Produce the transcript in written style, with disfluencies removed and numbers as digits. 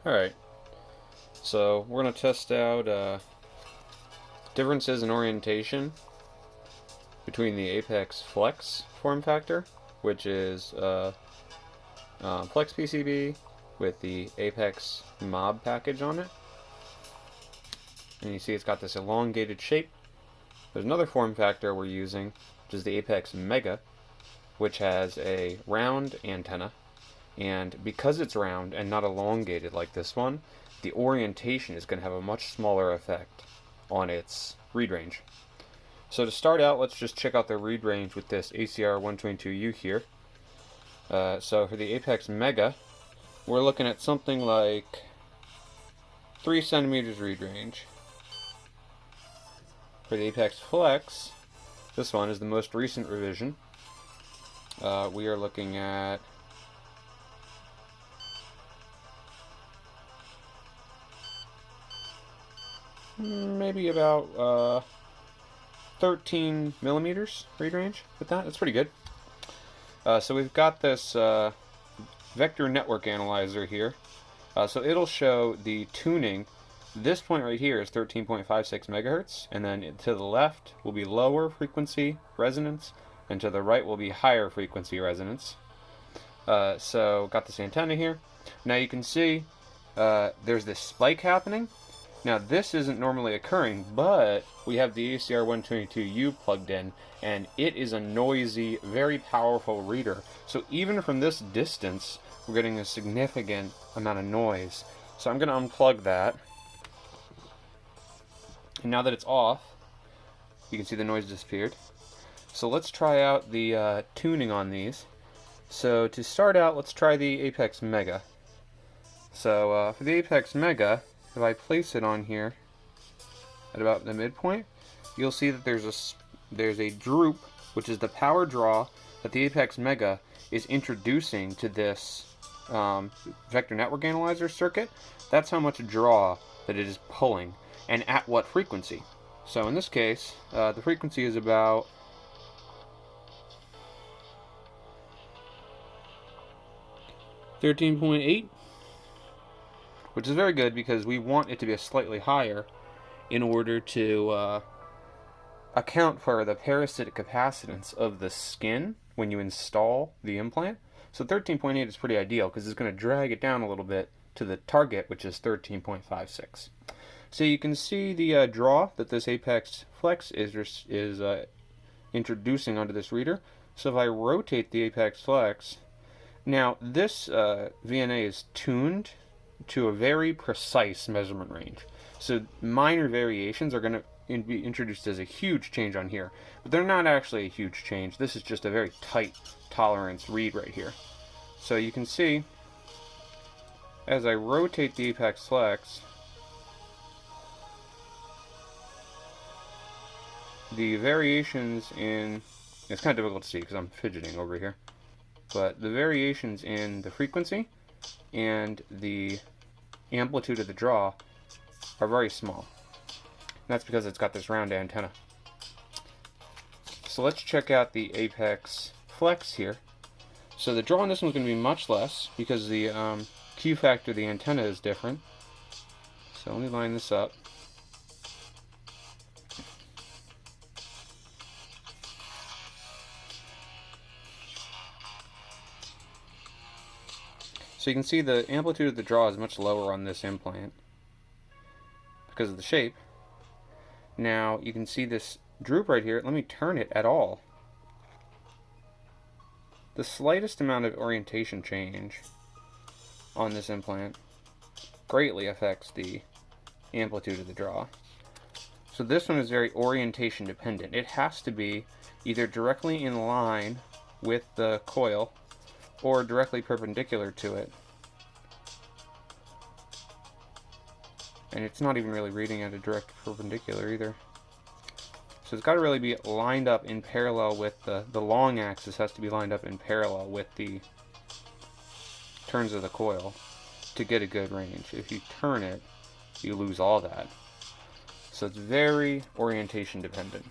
Alright, so we're going to test out differences in orientation between the Apex Flex form factor, which is Flex PCB with the Apex Mob package on it. And you see it's got this elongated shape. There's another form factor we're using, which is the Apex Mega, which has a round antenna. And because it's round and not elongated like this one, the orientation is going to have a much smaller effect on its read range. So to start out, let's just check out the read range with this ACR122U here. So for the Apex Mega, we're looking at something like 3 centimeters read range. For the Apex Flex, this one is the most recent revision. We are looking at maybe about 13 millimeters read range with that. That's pretty good. So we've got this vector network analyzer here. So it'll show the tuning. This point right here is 13.56 megahertz, and then to the left will be lower frequency resonance, and to the right will be higher frequency resonance. So got this antenna here. Now you can see there's this spike happening. Now this isn't normally occurring, but we have the ACR122U plugged in, and it is a noisy, very powerful reader. So even from this distance, we're getting a significant amount of noise. So I'm going to unplug that. And now that it's off, you can see the noise disappeared. So let's try out the tuning on these. So to start out, let's try the Apex Mega. So for the Apex Mega, if I place it on here at about the midpoint, you'll see that there's a droop, which is the power draw that the Apex Mega is introducing to this vector network analyzer circuit. That's how much draw that it is pulling, and at what frequency. So in this case, the frequency is about 13.8, which is very good because we want it to be a slightly higher in order to account for the parasitic capacitance of the skin when you install the implant. So 13.8 is pretty ideal because it's going to drag it down a little bit to the target, which is 13.56. So you can see the draw that this Apex Flex is introducing onto this reader. So if I rotate the Apex Flex, now this VNA is tuned to a very precise measurement range. So minor variations are going to be introduced as a huge change on here, but they're not actually a huge change. This is just a very tight tolerance read right here. So you can see as I rotate the Apex Flex, the variations in, it's kind of difficult to see because I'm fidgeting over here, but the variations in the frequency and the amplitude of the draw are very small. And that's because it's got this round antenna. So let's check out the Apex Flex here. So the draw on this one's going to be much less because the Q factor of the antenna is different. So let me line this up. So you can see the amplitude of the draw is much lower on this implant because of the shape. Now you can see this droop right here. Let me turn it at all. The slightest amount of orientation change on this implant greatly affects the amplitude of the draw. So this one is very orientation dependent. It has to be either directly in line with the coil or directly perpendicular to it. And it's not even really reading at a direct perpendicular either. So it's got to really be lined up in parallel with the long axis has to be lined up in parallel with the turns of the coil to get a good range. If you turn it, you lose all that. So it's very orientation dependent.